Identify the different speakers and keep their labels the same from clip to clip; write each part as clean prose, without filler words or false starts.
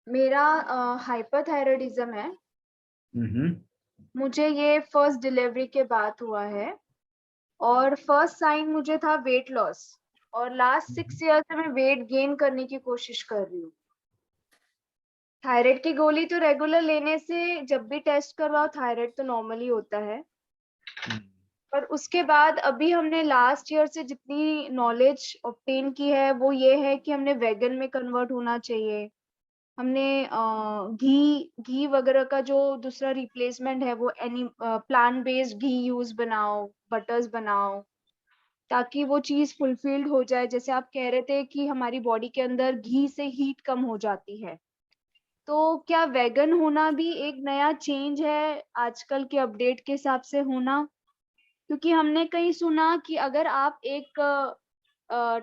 Speaker 1: मेरा हाइपरथायराइडिज्म है।
Speaker 2: हम्म।
Speaker 1: मुझे ये फर्स्ट डिलीवरी के बाद हुआ है और फर्स्ट साइन मुझे था वेट लॉस, और लास्ट 6 ईयर से मैं वेट गेन करने की कोशिश कर रही हूँ। थायराइड की गोली तो रेगुलर लेने से जब भी टेस्ट करवाओ थायराइड तो नॉर्मल ही होता है। पर उसके बाद अभी हमने लास्ट ईयर से जितनी नॉलेज ऑब्टेन की है वो ये है कि हमने वेगन में कन्वर्ट होना चाहिए। हमने घी घी वगैरह का जो दूसरा रिप्लेसमेंट है वो एनी प्लांट बेस्ड घी यूज बनाओ, बटर्स बनाओ, ताकि वो चीज फुलफिल्ड हो जाए। जैसे आप कह रहे थे कि हमारी बॉडी के अंदर घी से हीट कम हो जाती है, तो क्या वेगन होना भी एक नया चेंज है आजकल के अपडेट के हिसाब से होना? क्योंकि हमने कहीं सुना कि अगर आप एक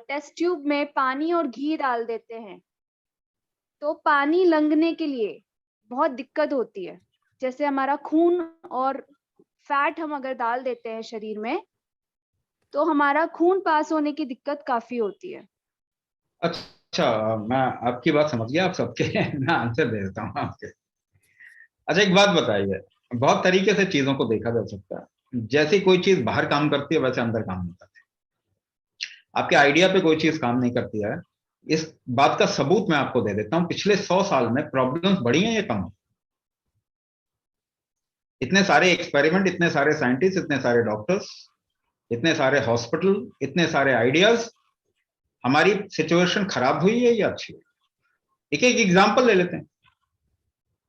Speaker 1: टेस्ट ट्यूब में पानी और घी डाल देते हैं तो पानी लंघने के लिए बहुत दिक्कत होती है। जैसे हमारा खून और फैट हम अगर डाल देते हैं शरीर में तो हमारा खून पास होने की दिक्कत काफी होती है।
Speaker 2: अच्छा, मैं आपकी बात समझ गया। आप सबके मैं आंसर दे देता हूँ आपके। अच्छा, एक बात बताइए। बहुत तरीके से चीजों को देखा जा सकता है। जैसे कोई चीज बाहर काम करती है वैसे अंदर काम नहीं करती। आपके आइडिया पे कोई चीज काम नहीं करती है, इस बात का सबूत मैं आपको दे देता हूँ। पिछले 100 साल में प्रॉब्लम्स बढ़ी हैं या कम हुई? इतने सारे एक्सपेरिमेंट, इतने सारे साइंटिस्ट, इतने सारे डॉक्टर्स, इतने सारे हॉस्पिटल, इतने सारे आइडियाज, हमारी सिचुएशन खराब हुई है या अच्छी हुई? एक एक एग्जाम्पल ले लेते हैं।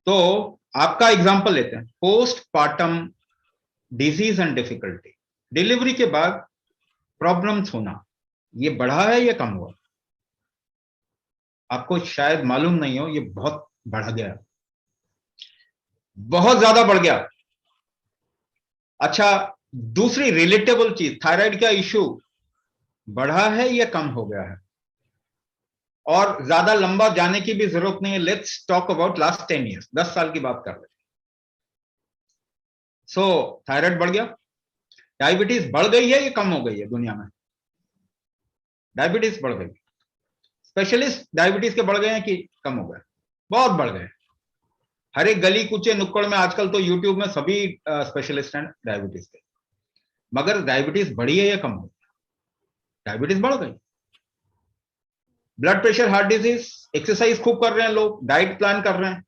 Speaker 2: तो आपका एग्जाम्पल लेते हैं, post partum disease and difficulty. Delivery के बाद प्रॉब्लम्स होना, ये बढ़ा है या कम हुआ? आपको शायद मालूम नहीं हो, ये बहुत बढ़ गया, बहुत ज्यादा बढ़ गया। अच्छा, दूसरी रिलेटेबल चीज, थायराइड का इश्यू बढ़ा है या कम हो गया है? और ज्यादा लंबा जाने की भी जरूरत नहीं है। Let's talk about last 10 years, 10 साल की बात कर रहे हैं। सो थायराइड बढ़ गया, डायबिटीज बढ़ गई है या कम हो गई है दुनिया में? डायबिटीज बढ़ गई। स्पेशलिस्ट डायबिटीज के बढ़ गए हैं कि कम हो गए? बहुत बढ़ गए। हर एक गली कूचे नुक्कड़ में आजकल तो यूट्यूब में सभी स्पेशलिस्ट हैं डायबिटीज के। मगर डायबिटीज बढ़ी है या कम हो गई? डायबिटीज बढ़ गई। Blood pressure, heart disease, exercise खूब कर रहे हैं लोग, डाइट प्लान कर रहे हैं,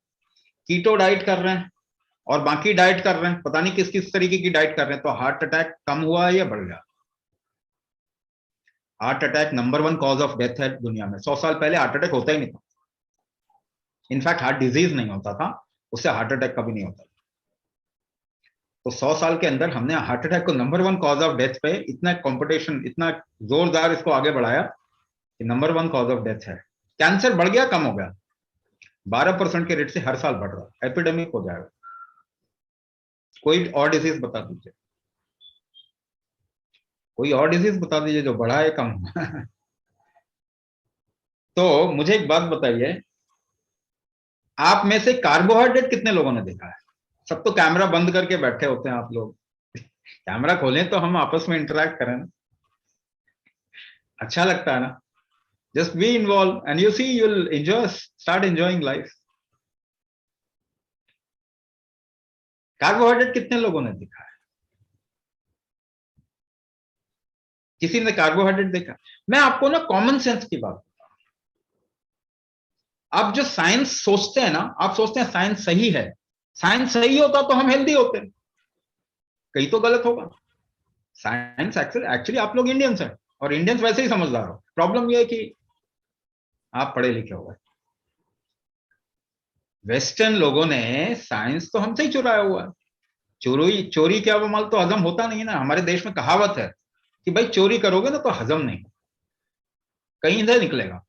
Speaker 2: कीटो डाइट कर रहे हैं और बाकी डाइट कर रहे हैं, पता नहीं किस किस तरीके की डाइट कर रहे हैं, तो हार्ट अटैक कम हुआ है या बढ़ गया? Heart attack number 1 cause of death है दुनिया में। 100 साल पहले हार्ट अटैक होता ही नहीं था। इनफैक्ट हार्ट डिजीज नहीं होता था, उससे हार्ट अटैक कभी नहीं होता। तो 100 साल के अंदर हमने हार्ट अटैक को नंबर 1 कॉज ऑफ डेथ पे इतना कंपटीशन, इतना जोरदार इसको आगे बढ़ाया कि नंबर 1 कॉज ऑफ डेथ है। कैंसर बढ़ गया, कम हो गया? 12% के रेट से हर साल बढ़ रहा है, एपिडेमिक हो जाएगा। कोई और डिजीज बता दीजिए, कोई और डिजीज बता दीजिए जो बढ़ा है कम हुआ। तो मुझे एक बात बताइए, आप में से कार्बोहाइड्रेट कितने लोगों ने देखा है? सब तो कैमरा बंद करके बैठे होते हैं आप लोग। कैमरा खोलें तो हम आपस में इंटरेक्ट करें ना, अच्छा लगता है ना। Just be involve and you see you will enjoy, start enjoying life. Carbohydrate कितने लोगों ने देखा है? किसी ने कार्बोहाइड्रेट देखा? मैं आपको ना कॉमन सेंस की बात, आप जो साइंस सोचते हैं ना, आप सोचते हैं साइंस सही है। साइंस सही होता तो हम हेल्दी होते, कहीं तो गलत होगा। साइंस एक्चुअली आप लोग इंडियंस हैं और इंडियंस वैसे ही समझदार हो। प्रॉब्लम यह है कि आप पढ़े लिखे हो गए। वेस्टर्न लोगों ने साइंस तो हमसे ही चुराया हुआ है। चोरी चोरी क्या वो माल तो हजम होता नहीं ना। हमारे देश में कहावत है कि भाई चोरी करोगे ना तो हजम नहीं, कहीं से निकलेगा।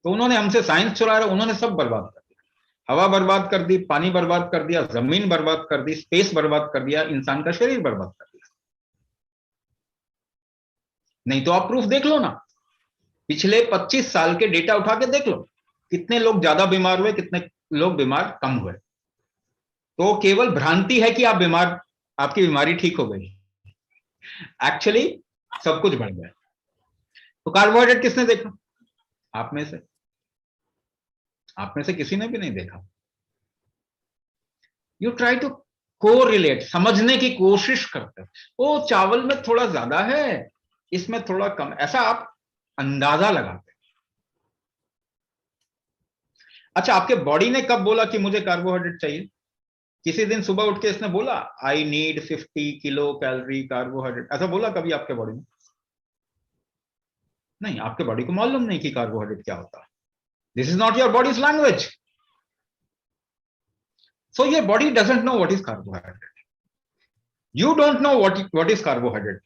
Speaker 2: तो उन्होंने हमसे साइंस चुराया, उन्होंने सब बर्बाद कर दिया। हवा बर्बाद कर दी, पानी बर्बाद कर दिया, जमीन बर्बाद कर दी, स्पेस बर्बाद कर दिया, इंसान का शरीर बर्बाद कर दिया। नहीं तो आप प्रूफ देख लो ना, पिछले 25 साल के डेटा उठा के देख लो, कितने लोग ज्यादा बीमार हुए, कितने लोग बीमार कम हुए। तो केवल भ्रांति है कि आप बीमार, आपकी बीमारी ठीक हो गई। एक्चुअली सब कुछ बढ़ गया। तो कार्बोहाइड्रेट किसने देखा आप में से? आप में से किसी ने भी नहीं देखा। यू ट्राई टू कोरिलेट, समझने की कोशिश करते हो, वो चावल में थोड़ा ज्यादा है, इसमें थोड़ा कम, ऐसा आप अंदाजा लगाते। अच्छा, आपके बॉडी ने कब बोला कि मुझे कार्बोहाइड्रेट चाहिए? किसी दिन सुबह उठ के इसने बोला I need 50 kilo calorie carbohydrate, ऐसा बोला कभी आपके बॉडी ने? नहीं, आपके बॉडी को मालूम नहीं कि कार्बोहाइड्रेट क्या होता है। This is not your bodies language. So your body doesn't know what is carbohydrate. You don't know what is carbohydrate.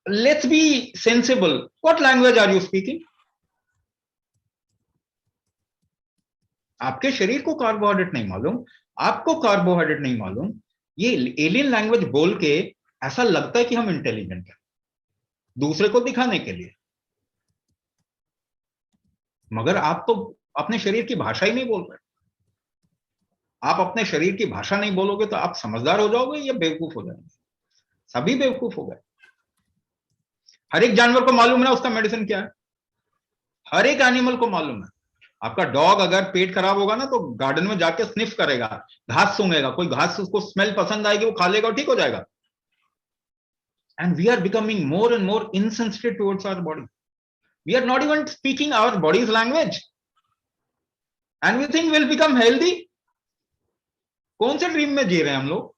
Speaker 2: Let's be sensible. What language are you speaking? आपके शरीर को कार्बोहाइड्रेट नहीं मालूम, आपको कार्बोहाइड्रेट नहीं मालूम, ये एलियन लैंग्वेज बोल के ऐसा लगता है कि हम इंटेलिजेंट हैं दूसरे को दिखाने के लिए, मगर आप तो अपने शरीर की भाषा ही नहीं बोल रहे। आप अपने शरीर की भाषा नहीं बोलोगे तो आप समझदार हो जाओगे या बेवकूफ हो जाएंगे? सभी बेवकूफ हो गए। हर एक जानवर को मालूम है ना उसका मेडिसिन क्या है, हर एक एनिमल को मालूम है। आपका डॉग अगर पेट खराब होगा ना तो गार्डन में जाके स्निफ करेगा, घास सूंघेगा, कोई घास उसको स्मेल पसंद आएगी वो खा लेगा और ठीक हो जाएगा। And we are becoming more and more insensitive towards our body. We are not even speaking our bodies language and we think will become healthy. कौन से ड्रीम में जी रहे हैं हम लोग?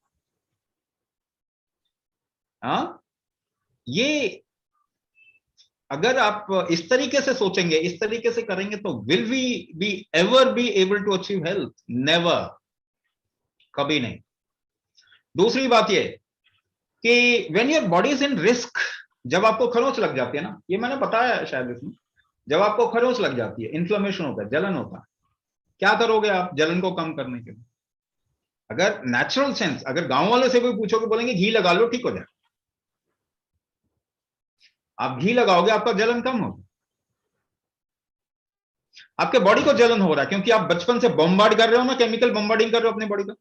Speaker 2: हाँ, ये अगर आप इस तरीके से सोचेंगे, इस तरीके से करेंगे तो will we be ever be able to achieve health? Never, कभी नहीं। दूसरी बात ये कि when your body is in risk, जब आपको खरोंच लग जाती है ना, ये मैंने बताया है शायद इसमें, जब आपको खरोंच लग जाती है, इन्फ्लेमेशन होता है, जलन होता है, क्या करोगे आप जलन को कम करने के लिए? अगर नेचुरल सेंस, अगर गांव वाले से भी पूछोगे बोलेंगे घी लगा लो ठीक हो जाए। आप घी लगाओगे आपका जलन कम होगा। आपके बॉडी को जलन हो रहा है क्योंकि आप बचपन से बॉम्बार्ड कर रहे हो ना, केमिकल बॉम्बार्डिंग कर रहे हो अपनी बॉडी का।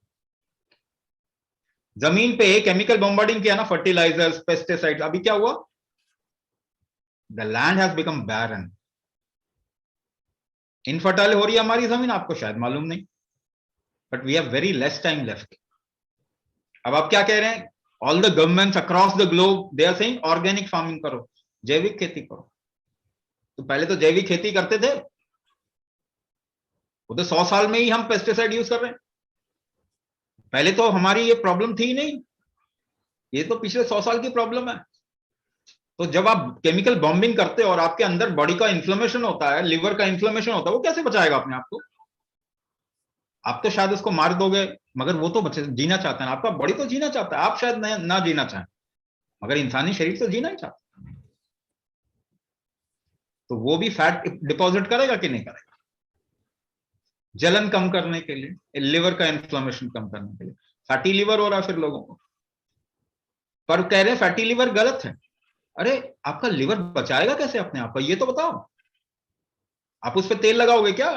Speaker 2: जमीन पे केमिकल बॉम्बार्डिंग किया ना, फर्टिलाइजर्स, पेस्टिसाइड्स, अभी क्या हुआ? The land has become barren, infertile हो रही है हमारी जमीन, आपको शायद मालूम नहीं, but we have very less time left. अब आप क्या कह रहे हैं? All the governments across the globe they are saying organic farming करो, जैविक खेती करो। तो पहले तो जैविक खेती करते थे, वो तो 100 साल में ही हम पेस्टिसाइड यूज कर रहे हैं। पहले तो हमारी ये प्रॉब्लम थी ही नहीं, ये तो पिछले 100 साल की प्रॉब्लम है। तो जब आप केमिकल बॉम्बिंग करते हो और आपके अंदर बॉडी का इन्फ्लेमेशन होता है, लिवर का इन्फ्लेमेशन होता है, वो कैसे बचाएगा अपने आप को? आप तो शायद उसको मार दोगे, मगर वो तो बचे, जीना चाहता है। आपका बॉडी तो जीना चाहता है, आप शायद ना जीना चाहें, मगर इंसानी शरीर तो जीना ही चाहता है। तो वो भी फैट डिपॉजिट करेगा कि नहीं करेगा? जलन कम करने के लिए, लिवर का इन्फ्लेमेशन कम करने के लिए। फैटी लिवर हो रहा है फिर लोगों को, पर कह रहे हैं फैटी लिवर गलत है। अरे आपका लिवर बचाएगा कैसे अपने आप को, ये तो बताओ। आप उस पर तेल लगाओगे क्या?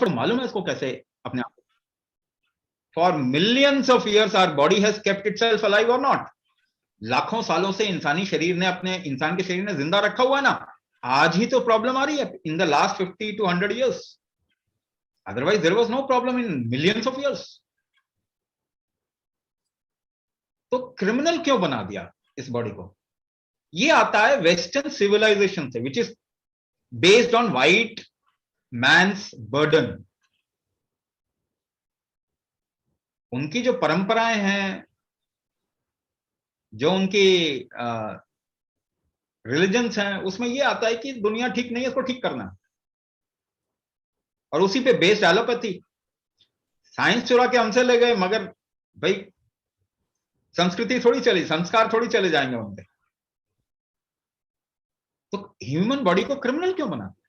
Speaker 2: पर मालूम है इसको कैसे अपने आप? For millions of years our body has kept itself alive और नॉट। लाखों सालों से इंसानी शरीर ने, अपने इंसान के शरीर ने जिंदा रखा हुआ है ना। आज ही तो प्रॉब्लम आ रही है in the last 50 to 100 years, otherwise there was no problem in millions of years. तो क्रिमिनल क्यों बना दिया इस बॉडी को? ये आता है वेस्टर्न सिविलाइजेशन से, which is based on white man's burden. उनकी जो परंपराएं हैं, जो उनकी रिलीजन्स हैं, उसमें ये आता है कि दुनिया ठीक नहीं है, इसको ठीक करना है, और उसी पे बेस्ड एलोपैथी। साइंस चुरा के हमसे ले गए, मगर भाई संस्कृति थोड़ी चली, संस्कार थोड़ी चले जाएंगे उनके। तो ह्यूमन बॉडी को क्रिमिनल क्यों बनाते?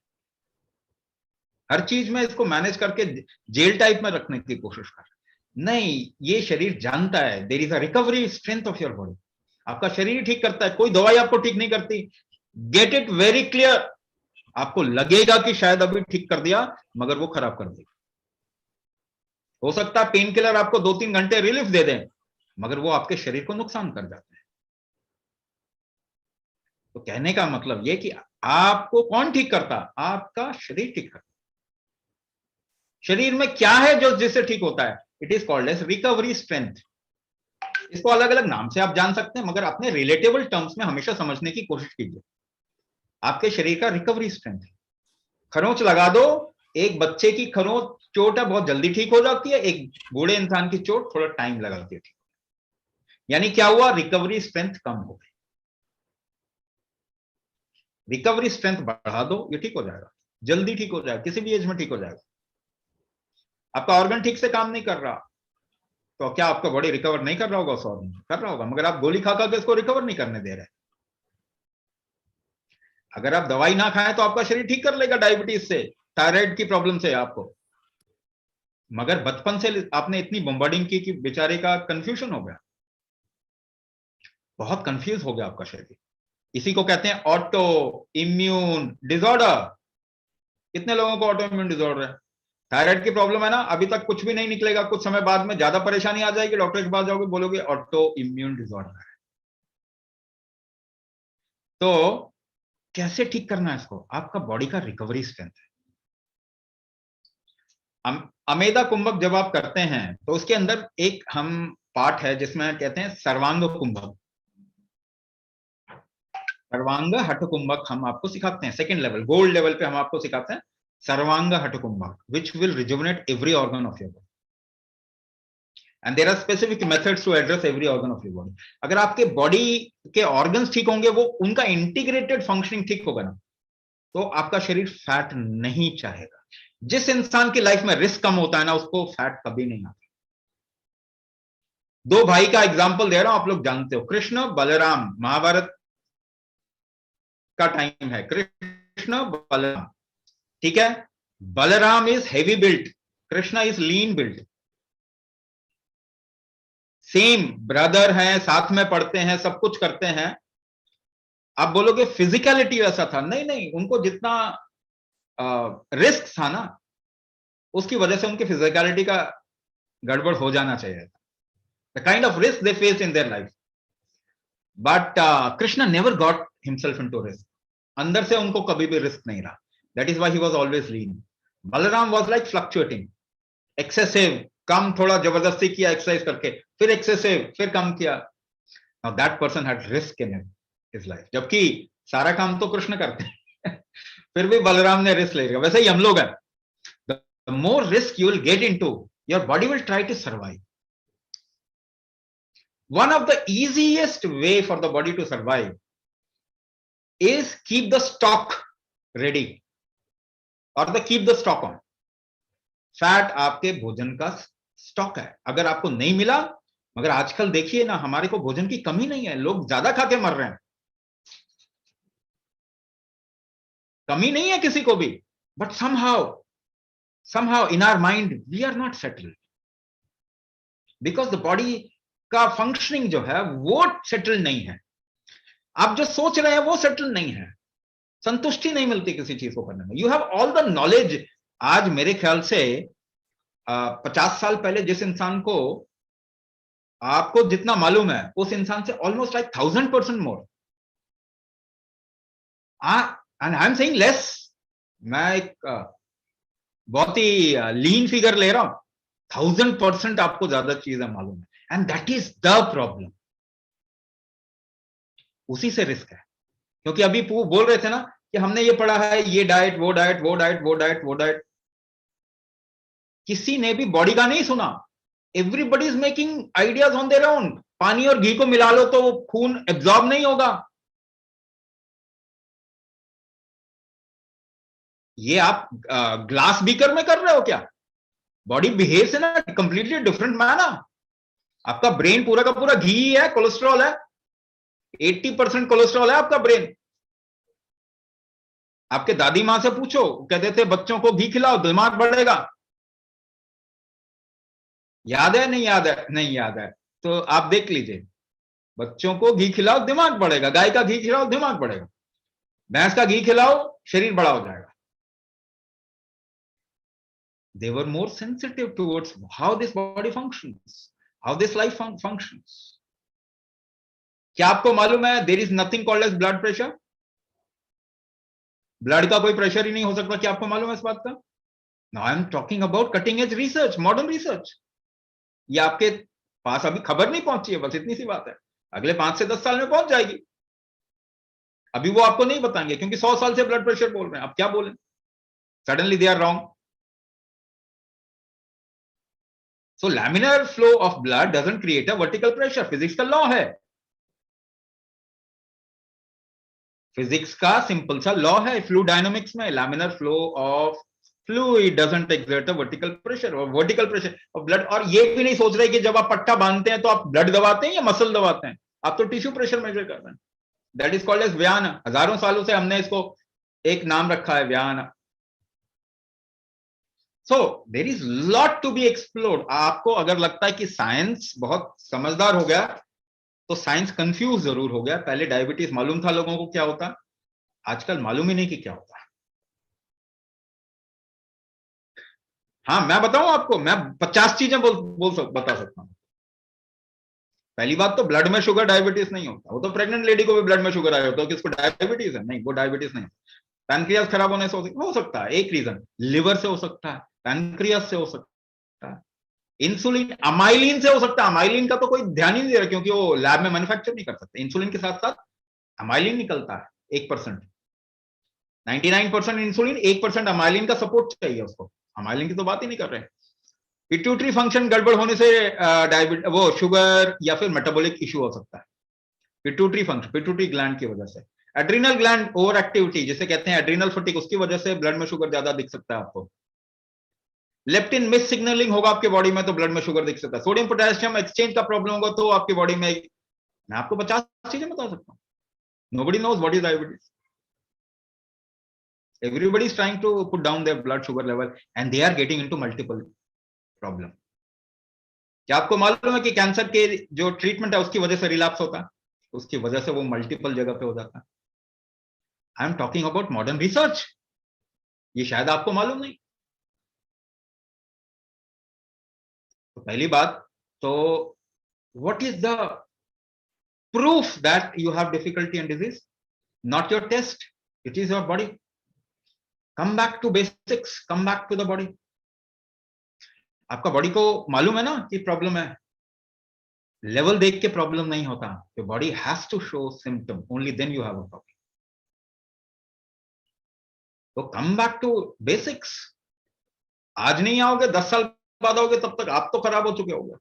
Speaker 2: हर चीज में इसको मैनेज करके जेल टाइप में रखने की कोशिश कर। नहीं, ये शरीर जानता है there is a recovery strength of your body. आपका शरीर ठीक करता है, कोई दवाई आपको ठीक नहीं करती। Get it very clear. आपको लगेगा कि शायद अभी ठीक कर दिया, मगर वो खराब कर देगा। हो सकता है पेन किलर आपको 2-3 घंटे रिलीफ दे दें, मगर वो आपके शरीर को नुकसान कर जाते हैं। तो कहने का मतलब ये कि आपको कौन ठीक करता? आपका शरीर ठीक करता। शरीर में क्या है जो जिससे ठीक होता है? It is called as recovery strength. इसको अलग अलग नाम से आप जान सकते हैं, मगर अपने रिलेटेबल टर्म्स में हमेशा समझने की कोशिश कीजिए। आपके शरीर का रिकवरी स्ट्रेंथ है। खरोंच लगा दो, एक बच्चे की खरोंच चोट है बहुत जल्दी ठीक हो जाती है, एक बूढ़े इंसान की चोट थोड़ा टाइम लगाती है ठीक। यानी क्या हुआ? रिकवरी स्ट्रेंथ कम हो गई। रिकवरी स्ट्रेंथ बढ़ा दो, ये ठीक हो जाएगा, जल्दी ठीक हो जाएगा, किसी भी एज में ठीक हो जाएगा। आपका ऑर्गन ठीक से काम नहीं कर रहा तो क्या आपका बॉडी रिकवर नहीं कर रहा होगा? उस ऑर्गन कर रहा होगा, मगर आप गोली खा खा के इसको रिकवर नहीं करने दे रहे। अगर आप दवाई ना खाएं तो आपका शरीर ठीक कर लेगा डायबिटीज से, थायराइड की प्रॉब्लम से आपको, मगर बचपन से आपने इतनी बम्बार्डिंग की कि बेचारे का कंफ्यूजन हो गया, बहुत कंफ्यूज हो गया आपका शरीर। इसी को कहते हैं ऑटो इम्यून डिसऑर्डर। कितने लोगों को ऑटो इम्यून डिसऑर्डर है? थायराइड की प्रॉब्लम है ना, अभी तक कुछ भी नहीं निकलेगा, कुछ समय बाद में ज्यादा परेशानी आ जाएगी, डॉक्टर के पास जाओगे, बोलोगे ऑटो इम्यून डिसऑर्डर है। तो कैसे ठीक करना है इसको? आपका बॉडी का रिकवरी स्ट्रेंथ है। अमेदा कुंभक जब आप करते हैं तो उसके अंदर एक हम पार्ट है जिसमें कहते हैं सर्वांग कुंभक। सर्वांग हठ कुंभक हम आपको सिखाते हैं, सेकंड लेवल, गोल्ड लेवल पे हम आपको सिखाते हैं सर्वांग हठ कुंभक, which will rejuvenate every organ of your body, and there are specific methods to address every organ of your body. अगर आपके बॉडी के ऑर्गन्स ठीक होंगे, वो उनका इंटीग्रेटेड फंक्शनिंग ठीक होगा ना, तो आपका शरीर फैट नहीं चाहेगा। जिस इंसान की लाइफ में रिस्क कम होता है ना, उसको फैट कभी नहीं आता। दो भाई का एग्जांपल दे रहा हूं, आप लोग जानते हो, कृष्ण बलराम, महाभारत का टाइम है, कृष्ण बलराम, ठीक है। Balram is heavy built, Krishna is lean built. Same brother हैं, साथ में पढ़ते हैं, सब कुछ करते हैं। आप बोलोगे फिजिकलिटी वैसा था, नहीं नहीं, उनको जितना रिस्क था ना, उसकी वजह से उनकी फिजिकलिटी का गड़बड़ हो जाना चाहिए। The kind of risk they faced in their life, but Krishna never got himself into risk. अंदर से उनको कभी भी रिस्क नहीं रहा. That is why he was always lean. Balaram was like fluctuating, excessive, कम, थोड़ा जबरदस्ती किया एक्सरसाइज करके, फिर एक्सेसिव, फिर कम किया. Now that person had risk in his life. जबकि सारा काम तो कृष्ण करते हैं, फिर भी बलराम ने रिस्क ले लिया. वैसे ही हम लोग हैं. The more risk you will get into, your body will try to survive. One of the easiest way for the body to survive is keep the stock ready or the keep the stock on. Fat आपके भोजन का stock है, अगर आपको नहीं मिला, मगर आजकल देखिए ना, हमारे को भोजन की कमी नहीं है, लोग ज्यादा खा के मर रहे हैं, कमी नहीं है किसी को भी, but somehow in our mind we are not settled because the body का फंक्शनिंग जो है वो सेटल नहीं है. आप जो सोच रहे हैं वो सेटल नहीं है, संतुष्टि नहीं मिलती किसी चीज को करने में. You have all the knowledge. आज मेरे ख्याल से 50 साल पहले जिस इंसान को आपको जितना मालूम है, उस इंसान से almost like 1000% more. And I am saying less. मैं एक बहुत ही लीन फिगर ले रहा हूं, 1000% आपको ज्यादा चीजें मालूम है. And that is the problem. उसी से रिस्क है. क्योंकि अभी बोल रहे थे ना कि हमने ये पढ़ा है, ये डाइट, वो डाइट, वो डाइट, वो डाइट, वो डाइट. किसी ने भी बॉडी का नहीं सुना. Everybody is making ideas on their own. पानी और घी को मिला लो तो वो खून एब्जॉर्ब नहीं होगा. ये आप ग्लास बीकर में कर रहे हो क्या? Body behaves in a completely different manner. आपका ब्रेन पूरा का पूरा घी है, कोलेस्ट्रॉल है, 80% कोलेस्ट्रॉल है आपका ब्रेन. आपके दादी मां से पूछो, कहते थे बच्चों को घी खिलाओ दिमाग बढ़ेगा. याद है? नहीं याद है? नहीं याद है तो आप देख लीजिए. बच्चों को घी खिलाओ दिमाग बढ़ेगा, गाय का घी खिलाओ दिमाग बढ़ेगा, भैंस का घी खिलाओ शरीर बड़ा हो जाएगा. They were more sensitive towards how this body functions, how this life functions. क्या आपको मालूम है there is nothing called as blood pressure? Blood का कोई प्रेशर ही नहीं हो सकता. क्या आपको मालूम है इस बात का? Now I am talking about cutting edge research, modern research. ये आपके पास अभी खबर नहीं पहुंची है, बस इतनी सी बात है। अगले 5 से 10 साल में पहुंच जाएगी। अभी वो आपको नहीं बताएंगे, क्योंकि 100 साल से ब्लड प्रेशर बोल रहे हैं, अब क्या बोले, suddenly they are wrong. So laminar flow of blood doesn't create a vertical pressure, physics का लॉ है, फिजिक्स का सिंपल सा लॉ है फ्लूइड डायनामिक्स में, laminar flow of fluid doesn't exert a vertical pressure, और वर्टिकल प्रेशर ऑफ ब्लड। और ये भी नहीं सोच रहे कि जब आप पट्टा बांधते हैं तो आप ब्लड दबाते हैं या मसल दबाते हैं, आप तो टिश्यू प्रेशर मेजर कर रहे हैं। दैट इज कॉल्ड एज व्यान। हजारों सालों से हमने इसको एक नाम रखा है, व्यान। So there is lot to be explored. आपको अगर लगता है कि साइंस बहुत समझदार हो गया, तो साइंस कंफ्यूज जरूर हो गया। पहले डायबिटीज मालूम था लोगों को क्या होता, आजकल मालूम ही नहीं कि क्या होता है। हाँ, मैं बताऊं आपको, मैं 50 चीजें बता सकता हूं। पहली बात तो ब्लड में शुगर डायबिटीज नहीं होता, वो तो प्रेग्नेंट लेडी को भी ब्लड में शुगर आया होता है, किसको डायबिटीज है? नहीं, वो डायबिटीज नहीं। पैनक्रियास खराब होने से हो सकता है एक रीजन, लिवर से हो सकता है, पैनक्रियास से हो सकता है, इंसुलिन अमाइलिन से हो सकता है। अमाइलिन का तो कोई ध्यान ही नहीं दे रहा, क्योंकि वो लैब में मैन्युफैक्चर नहीं कर सकते। इंसुलिन के साथ साथ अमाइलिन निकलता है 1%, 99% इंसुलिन, 1% अमाइलिन का सपोर्ट चाहिए उसको। अमाइलिन की तो बात ही नहीं कर रहे। पिट्यूटरी फंक्शन गड़बड़ होने से डायबिटीज, वो शुगर या फिर मेटाबॉलिक इश्यू हो सकता है। पिट्यूटरी फंक्शन, पिट्यूटरी ग्लैंड की वजह से। एड्रिनल ग्लैंड ओवर एक्टिविटी जिसे कहते हैं एड्रिनल फटीग, उसकी वजह से ब्लड में शुगर ज्यादा दिख सकता है आपको। लेप्टिन मिस सिग्नलिंग होगा आपके बॉडी में तो ब्लड में शुगर दिख सकता है। सोडियम पोटेशियम एक्सचेंज का प्रॉब्लम होगा तो आपकी बॉडी में, मैं आपको 50 चीजें बता सकता हूँ। Nobody knows what is diabetes. Everybody is trying to put down their blood sugar level and they are getting into multiple problem. क्या आपको मालूम है कि कैंसर के जो ट्रीटमेंट है उसकी वजह से रिलैप्स होता है, उसकी वजह से वो मल्टीपल जगह पे हो जाता है। I am talking about modern research, ये शायद आपको मालूम नहीं। तो पहली बात तो, what is the proof that you have difficulty and disease? Not your test, it is your body. Come back to basics, come back to the body. आपका बॉडी को मालूम है ना कि प्रॉब्लम है, लेवल देख के प्रॉब्लम नहीं होता। Your body has to show symptom, only then you have a problem. तो कम बैक टू बेसिक्स। आज नहीं आओगे, 10 साल बाद आओगे, तब तक आप तो खराब हो चुके होगे।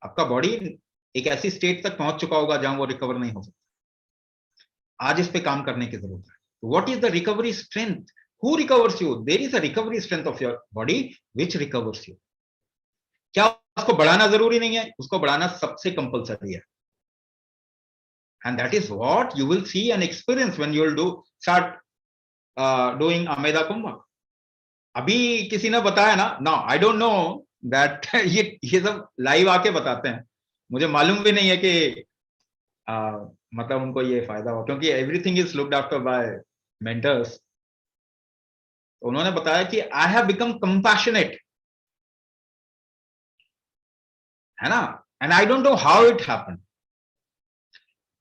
Speaker 2: आपका बॉडी एक ऐसी स्टेट तक पहुंच चुका होगा जहां वो रिकवर नहीं हो सकता। आज इस पे काम करने की जरूरत है। What is the recovery strength? Who recovers you? There is a recovery strength of your body which recovers you. क्या उसको बढ़ाना जरूरी नहीं है? उसको बढ़ाना सबसे कंपलसरी है। And that is what you will see and experience when you will start doing अमेदा कुंभ। अभी किसी ने बताया ना, आई डोंट नो दैट ये सब लाइव आके बताते हैं, मुझे मालूम भी नहीं है कि मतलब उनको ये फायदा हो, क्योंकि everything is looked after bye mentors. तो उन्होंने बताया कि आई हैव बिकम कंपैशनेट, है ना, and I don't know how it happened,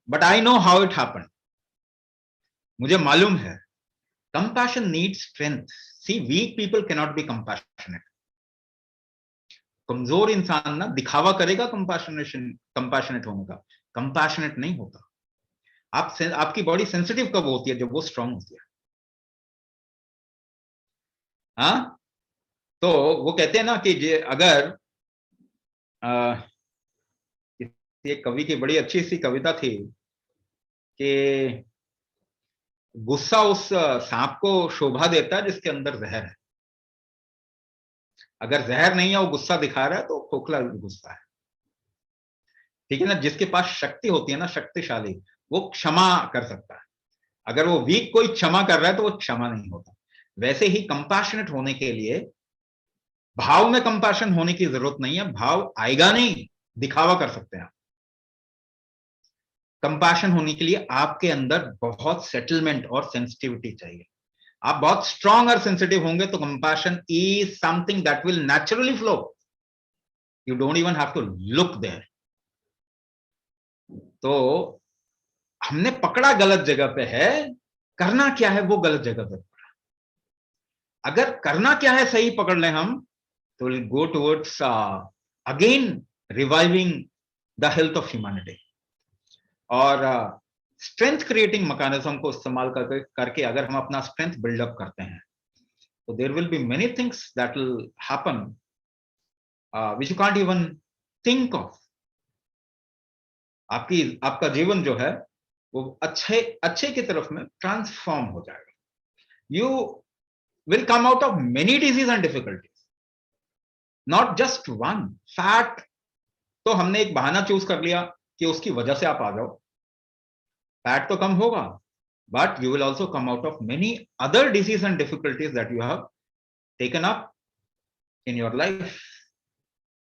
Speaker 2: but I know how it happened. मुझे मालूम है। Compassion needs strength. See, weak people can not be compassionate. कमजोर इंसान ना दिखावा करेगा कंपैशनेट होने का, कंपैशनेट नहीं होता। आपकी बॉडी सेंसिटिव कब होती है? जब वो स्ट्रांग होती है। हाँ, तो वो कहते हैं ना कि अगर एक कवि की बड़ी अच्छी सी कविता थी कि गुस्सा उस सांप को शोभा देता है जिसके अंदर जहर है। अगर जहर नहीं है, वो गुस्सा दिखा रहा है, तो खोखला गुस्सा है। ठीक है ना? जिसके पास शक्ति होती है ना, शक्तिशाली, वो क्षमा कर सकता है। अगर वो वीक कोई क्षमा कर रहा है तो वो क्षमा नहीं होता। वैसे ही कंपैशनेट होने के लिए भाव में कंपैशन होने की जरूरत नहीं है। भाव आएगा नहीं, दिखावा कर सकते हैं आप। कंपैशन होने के लिए आपके अंदर बहुत सेटलमेंट और सेंसिटिविटी चाहिए। आप बहुत स्ट्रांग और सेंसिटिव होंगे तो compassion is something that will naturally flow. You don't even have to look there. तो हमने पकड़ा गलत जगह पे है, करना क्या है वो गलत जगह पे पकड़ा। अगर करना क्या है सही पकड़ लें हम, तो will go towards again reviving the health of humanity. और स्ट्रेंथ क्रिएटिंग मैकेनिज्म को इस्तेमाल करके अगर हम अपना स्ट्रेंथ बिल्डअप करते हैं, तो there will be many things that will happen which you can't even think of. आपका जीवन जो है वो अच्छे की तरफ में ट्रांसफॉर्म हो जाएगा। You will come out of many disease and difficulties, not just one. Fat तो हमने एक बहाना चूज कर लिया कि उसकी वजह से आप आ जाओ, फैट तो कम होगा, but you will also come out of many other diseases and difficulties that you have taken up in your life,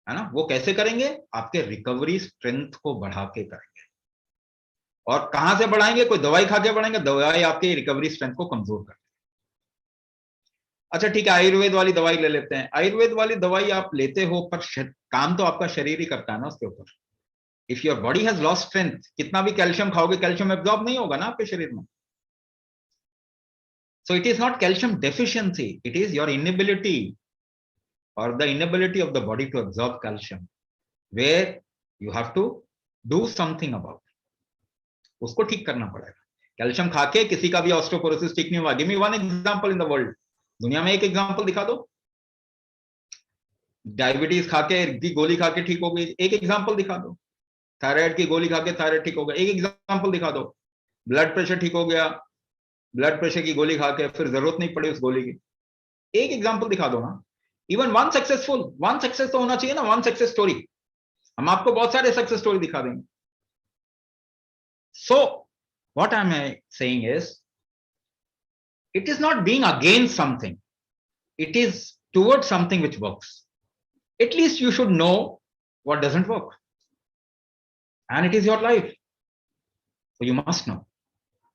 Speaker 2: है ना। वो कैसे करेंगे? आपके रिकवरी स्ट्रेंथ को बढ़ा के करेंगे। और कहां से बढ़ाएंगे? कोई दवाई खा के बढ़ाएंगे? दवाई आपके रिकवरी स्ट्रेंथ को कमजोर कर देगी। अच्छा ठीक है, आयुर्वेद वाली दवाई ले लेते हैं। आयुर्वेद वाली दवाई आप लेते हो, पर काम तो आपका शरीर ही करता है ना उसके ऊपर। If your body has lost strength, कितना भी कैल्शियम खाओगे, कैल्शियम एब्जॉर्ब नहीं होगा ना आपके शरीर में। So it is not calcium deficiency, it is your inability or the inability of the body to absorb calcium, where you have to do something about it. उसको ठीक करना पड़ेगा। कैल्शियम खा के किसी का भी ऑस्टियोपोरोसिस ठीक नहीं हुआ। Give me one example in the world, दुनिया में एक एग्जांपल दिखा दो। डायबिटीज खा के की गोली खा के ठीक हो गई, एक एग्जांपल दिखा दो। थायराइड की गोली खा के थायराइड ठीक हो गया, एक एग्जांपल दिखा दो। ब्लड प्रेशर ठीक हो गया, ब्लड प्रेशर की गोली खा के फिर जरूरत नहीं पड़ी उस गोली की, एक एग्जांपल दिखा दो ना। इवन वन सक्सेस तो होना चाहिए ना, वन सक्सेस स्टोरी। हम आपको बहुत सारे सक्सेस स्टोरी दिखा देंगे। So what I am saying is, it is not being against something, it is towards something which works. At least you should know what doesn't work, and it is your life, so you must know.